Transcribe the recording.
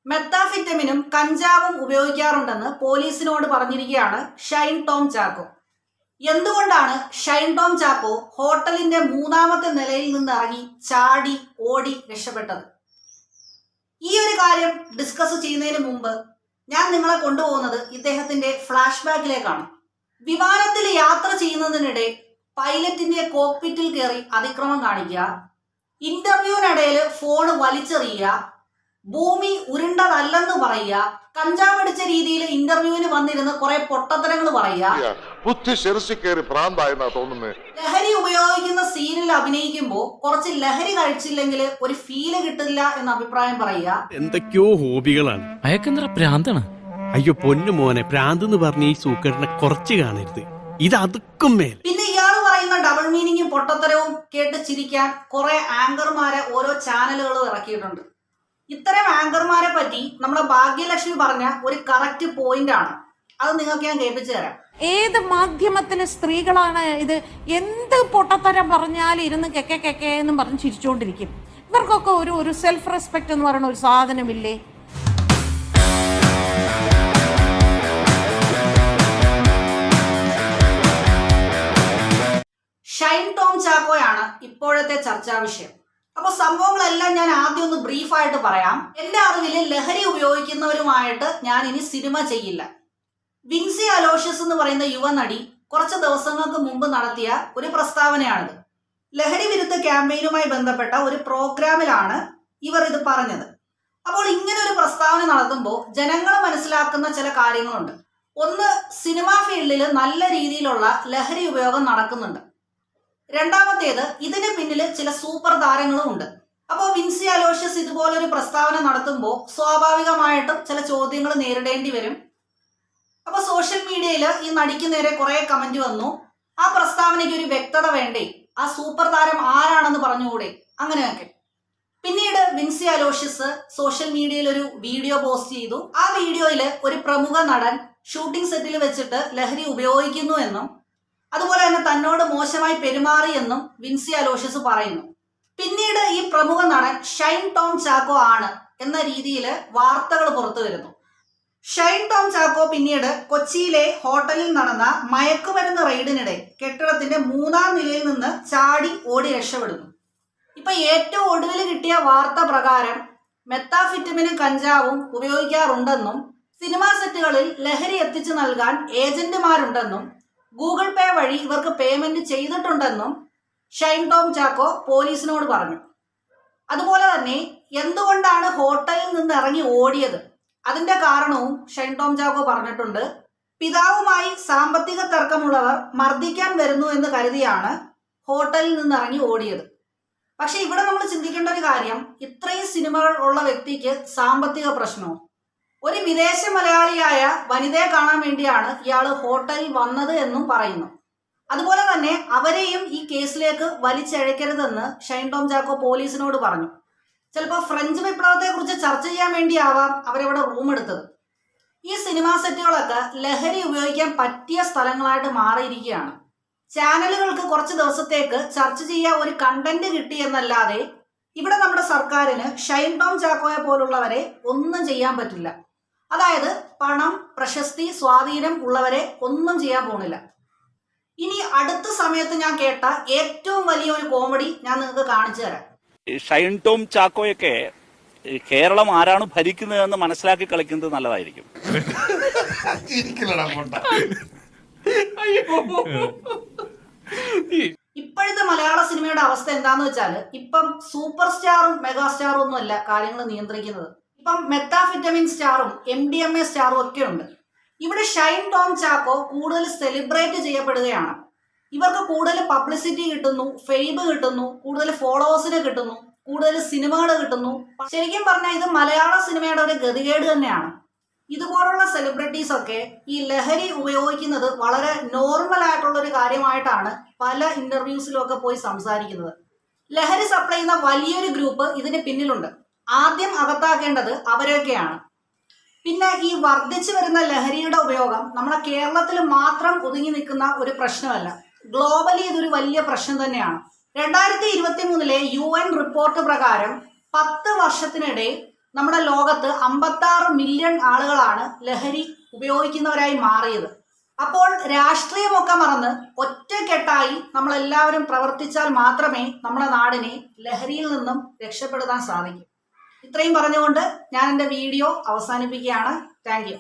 മെത്താഫിറ്റമിനും കഞ്ചാവും ഉപയോഗിക്കാറുണ്ടെന്ന് പോലീസിനോട് പറഞ്ഞിരിക്കുകയാണ് ഷൈൻ ടോം ചാക്കോ. എന്തുകൊണ്ടാണ് ഷൈൻ ടോം ചാക്കോ ഹോട്ടലിന്റെ 3ാമത്തെ നിലയിൽ നിന്ന് ഇറങ്ങി ചാടി ഓടി രക്ഷപ്പെട്ടത്? ഈ ഒരു കാര്യം ഡിസ്കസ് ചെയ്യുന്നതിന് മുമ്പ് ഞാൻ നിങ്ങളെ കൊണ്ടുപോകുന്നത് ഇദ്ദേഹത്തിന്റെ ഫ്ലാഷ് ബാക്കിലേക്കാണ്. വിമാനത്തിൽ യാത്ര ചെയ്യുന്നതിനിടെ പൈലറ്റിന്റെ കോക്പിറ്റിൽ കയറി അതിക്രമം കാണിക്കുക, ഇന്റർവ്യൂവിനിടയിൽ ഫോൺ വലിച്ചെറിയുക, ഭൂമി ഉരുണ്ടതല്ലെന്ന് പറയുക, കഞ്ചാവ് അടിച്ച രീതിയിൽ ഇന്റർവ്യൂവിന് വന്നിരുന്ന് കുറെ പൊട്ടത്തരങ്ങൾ പറയുക, ലഹരി ഉപയോഗിക്കുന്ന സീനിൽ അഭിനയിക്കുമ്പോൾ കുറച്ച് ലഹരി കഴിച്ചില്ലെങ്കിൽ ഒരു ഫീല് കിട്ടില്ല എന്ന അഭിപ്രായം പറയുക. എന്തൊക്കെയോ ഹോബികളാണ്. അയക്കെന്തറ പ്രാന്താണ്. അയ്യോ പൊന്നു മോനെ, പ്രാന്ത് എന്ന് പറഞ്ഞ ഈ സൂക്കറിനെ കുറച്ച് കാണരുത്, ഇത് അതുക്കും മേൽ. പിന്നെ ഇയാൾ പറയുന്ന ഡബിൾ മീനിങ്ങും പൊട്ടത്തരവും കേട്ട് ചിരിക്കാൻ കുറെ ആങ്കർമാരെ ഓരോ ചാനലുകളും ഇറക്കിയിട്ടുണ്ട്. ഇത്തരം ആങ്കർമാരെ പറ്റി നമ്മുടെ ഭാഗ്യലക്ഷ്മി പറഞ്ഞ ഒരു കറക്റ്റ് പോയിന്റ് ആണ്, അത് നിങ്ങൾക്ക് ഞാൻ കേൾപ്പിച്ചു തരാം. ഏത് മാധ്യമത്തിലെ സ്ത്രീകളാണ് ഇത്? എന്ത് പൊട്ടത്തരം പറഞ്ഞാലും ഇരുന്ന് കെക്കെ എന്നും പറഞ്ഞ് ചിരിച്ചുകൊണ്ടിരിക്കും. ഇവർക്കൊക്കെ ഒരു സെൽഫ് റെസ്പെക്ട് എന്ന് പറയുന്ന ഒരു സാധനമില്ലേ? ഷൈൻ ടോം ചാക്കോയാണ് ഇപ്പോഴത്തെ ചർച്ചാ വിഷയം. അപ്പൊ സംഭവങ്ങളെല്ലാം ഞാൻ ആദ്യം ഒന്ന് ബ്രീഫായിട്ട് പറയാം. എന്റെ അറിവിൽ ലഹരി ഉപയോഗിക്കുന്നവരുമായിട്ട് ഞാൻ ഇനി സിനിമ ചെയ്യില്ല. വിൻസി അലോഷ്യസ് എന്ന് പറയുന്ന യുവനടി കുറച്ച് ദിവസങ്ങൾക്ക് മുമ്പ് നടത്തിയ ഒരു പ്രസ്താവനയാണിത്. ലഹരി വിരുദ്ധ ക്യാമ്പയിനുമായി ബന്ധപ്പെട്ട ഒരു പ്രോഗ്രാമിലാണ് ഇവർ ഇത് പറഞ്ഞത്. അപ്പോൾ ഇങ്ങനെ ഒരു പ്രസ്താവന നടത്തുമ്പോൾ ജനങ്ങൾ മനസ്സിലാക്കുന്ന ചില കാര്യങ്ങളുണ്ട്. ഒന്ന്, സിനിമാ ഫീൽഡിൽ നല്ല രീതിയിലുള്ള ലഹരി ഉപയോഗം നടക്കുന്നുണ്ട്. രണ്ടാമത്തേത്, ഇതിന് പിന്നിൽ ചില സൂപ്പർ താരങ്ങളും ഉണ്ട്. അപ്പോൾ വിൻസി അലോഷ്യസ് ഇതുപോലൊരു പ്രസ്താവന നടത്തുമ്പോൾ സ്വാഭാവികമായിട്ടും ചില ചോദ്യങ്ങൾ നേരിടേണ്ടി വരും. അപ്പൊ സോഷ്യൽ മീഡിയയിൽ ഈ നടിക്ക് നേരെ കുറെ കമന്റ് വന്നു. ആ പ്രസ്താവനയ്ക്ക് ഒരു വ്യക്തത വേണ്ടേ, ആ സൂപ്പർ താരം ആരാണെന്ന് പറഞ്ഞുകൂടെ, അങ്ങനെയൊക്കെ. പിന്നീട് വിൻസി അലോഷ്യസ് സോഷ്യൽ മീഡിയയിൽ ഒരു വീഡിയോ പോസ്റ്റ് ചെയ്തു. ആ വീഡിയോയിൽ ഒരു പ്രമുഖ നടൻ ഷൂട്ടിംഗ് സെറ്റിൽ വെച്ചിട്ട് ലഹരി ഉപയോഗിക്കുന്നു എന്നും അതുപോലെ തന്നെ തന്നോട് മോശമായി പെരുമാറിയെന്നും വിൻസി അലോഷ്യസ് പറയുന്നു. പിന്നീട് ഈ പ്രമുഖ നടൻ ഷൈൻ ടോം ചാക്കോ ആണ് എന്ന രീതിയിൽ വാർത്തകൾ പുറത്തു വരുന്നു. ഷൈൻ ടോം ചാക്കോ പിന്നീട് കൊച്ചിയിലെ ഹോട്ടലിൽ നടന്ന മയക്കുമരുന്ന് റെയ്ഡിനിടെ കെട്ടിടത്തിന്റെ 3ാം നിലയിൽ നിന്ന് ചാടി ഓടി രക്ഷപ്പെടുന്നു. ഇപ്പൊ ഏറ്റവും ഒടുവിൽ കിട്ടിയ വാർത്ത പ്രകാരം മെത്താഫിറ്റമിനും കഞ്ചാവും ഉപയോഗിക്കാറുണ്ടെന്നും സിനിമാ സെറ്റുകളിൽ ലഹരി എത്തിച്ചു നൽകാൻ ഏജന്റുമാരുണ്ടെന്നും ഗൂഗിൾ പേ വഴി ഇവർക്ക് പേയ്മെന്റ് ചെയ്തിട്ടുണ്ടെന്നും ഷൈൻ ടോം ചാക്കോ പോലീസിനോട് പറഞ്ഞു. അതുപോലെ തന്നെ എന്തുകൊണ്ടാണ് ഹോട്ടലിൽ നിന്ന് ഇറങ്ങി ഓടിയത്, അതിന്റെ കാരണവും ഷൈൻ ടോം ചാക്കോ പറഞ്ഞിട്ടുണ്ട്. പിതാവുമായി സാമ്പത്തിക തർക്കമുള്ളവർ മർദ്ദിക്കാൻ വരുന്നു എന്ന് കരുതിയാണ് ഹോട്ടലിൽ നിന്ന് ഇറങ്ങി ഓടിയത്. പക്ഷെ ഇവിടെ നമ്മൾ ചിന്തിക്കേണ്ട ഒരു കാര്യം, ഇത്രയും സിനിമകൾ ഉള്ള വ്യക്തിക്ക് സാമ്പത്തിക പ്രശ്നമോ? ഒരു വിദേശ മലയാളിയായ വനിതയെ കാണാൻ വേണ്ടിയാണ് ഇയാൾ ഹോട്ടലിൽ വന്നത് എന്നും പറയുന്നു. അതുപോലെ തന്നെ അവരെയും ഈ കേസിലേക്ക് വലിച്ചഴക്കരുതെന്ന് ഷൈൻ ടോം ചാക്കോ പോലീസിനോട് പറഞ്ഞു. ചിലപ്പോൾ ഫ്രഞ്ച് വിപ്ലവത്തെ കുറിച്ച് ചർച്ച ചെയ്യാൻ വേണ്ടിയാവാം അവരവിടെ റൂം എടുത്തത്. ഈ സിനിമാ സെറ്റുകളൊക്കെ ലഹരി ഉപയോഗിക്കാൻ പറ്റിയ സ്ഥലങ്ങളായിട്ട് മാറിയിരിക്കുകയാണ്. ചാനലുകൾക്ക് കുറച്ച് ദിവസത്തേക്ക് ചർച്ച ചെയ്യാൻ ഒരു കണ്ടന്റ് കിട്ടി എന്നല്ലാതെ ഇവിടെ നമ്മുടെ സർക്കാരിന് ഷൈൻ ടോം ചാക്കോയെ പോലുള്ളവരെ ഒന്നും ചെയ്യാൻ പറ്റില്ല. അതായത് പണം, പ്രശസ്തി, സ്വാധീനം ഉള്ളവരെ ഒന്നും ചെയ്യാൻ പോണില്ല. ഇനി അടുത്ത സമയത്ത് ഞാൻ കേട്ട ഏറ്റവും വലിയൊരു കോമഡി ഞാൻ നിങ്ങൾക്ക് കാണിച്ചു തരാം. ഷൈൻ ടോം ചാക്കോയൊക്കെ കേരളം ആരാണ് ഭരിക്കുന്നതെന്ന് മനസ്സിലാക്കി കളിക്കുന്നത് നല്ലതായിരിക്കും. ഇപ്പോഴത്തെ മലയാള സിനിമയുടെ അവസ്ഥ എന്താന്ന് വെച്ചാൽ, ഇപ്പം സൂപ്പർ സ്റ്റാറും മെഗാ സ്റ്റാറും ഒന്നും അല്ല കാര്യങ്ങൾ നിയന്ത്രിക്കുന്നത്. ഇപ്പം മെത്താഫിറ്റമിൻ സ്റ്റാറും MDMA സ്റ്റാറും ഒക്കെ ഉണ്ട്. ഇവിടെ ഷൈൻ ടോം ചാക്കോ കൂടുതൽ സെലിബ്രേറ്റ് ചെയ്യപ്പെടുകയാണ്. ഇവർക്ക് കൂടുതൽ പബ്ലിസിറ്റി കിട്ടുന്നു, ഫെയിം കിട്ടുന്നു, കൂടുതൽ ഫോളോവേഴ്സിനെ കിട്ടുന്നു, കൂടുതൽ സിനിമകൾ കിട്ടുന്നു. ശരിക്കും പറഞ്ഞാൽ ഇത് മലയാള സിനിമയുടെ ഒരു ഗതികേട് തന്നെയാണ്. ഇതുപോലുള്ള സെലിബ്രിറ്റീസ് ഒക്കെ ഈ ലഹരി ഉപയോഗിക്കുന്നത് വളരെ നോർമൽ ആയിട്ടുള്ള ഒരു കാര്യമായിട്ടാണ് പല ഇന്റർവ്യൂസിലും ഒക്കെ പോയി സംസാരിക്കുന്നത്. ലഹരി സപ്ലൈ ചെയ്യുന്ന വലിയൊരു ഗ്രൂപ്പ് ഇതിന് പിന്നിലുണ്ട്. ആദ്യം അകത്താക്കേണ്ടത് അവരൊക്കെയാണ്. പിന്നെ ഈ വർദ്ധിച്ചു വരുന്ന ലഹരിയുടെ ഉപയോഗം നമ്മുടെ കേരളത്തിൽ മാത്രം ഒതുങ്ങി നിൽക്കുന്ന ഒരു പ്രശ്നമല്ല, ഗ്ലോബലി ഇതൊരു വലിയ പ്രശ്നം തന്നെയാണ്. 2023 UN റിപ്പോർട്ട് പ്രകാരം 10 വർഷത്തിനിടെ നമ്മുടെ ലോകത്ത് 56 മില്യൺ ആളുകളാണ് ലഹരി ഉപയോഗിക്കുന്നവരായി മാറിയത്. അപ്പോൾ രാഷ്ട്രീയമൊക്കെ മറന്ന് ഒറ്റക്കെട്ടായി നമ്മളെല്ലാവരും പ്രവർത്തിച്ചാൽ മാത്രമേ നമ്മുടെ നാടിനെ ലഹരിയിൽ നിന്നും രക്ഷപ്പെടുത്താൻ സാധിക്കൂ. ഇത്രയും പറഞ്ഞുകൊണ്ട് ഞാൻ എൻ്റെ വീഡിയോ അവസാനിപ്പിക്കുകയാണ്. Thank you.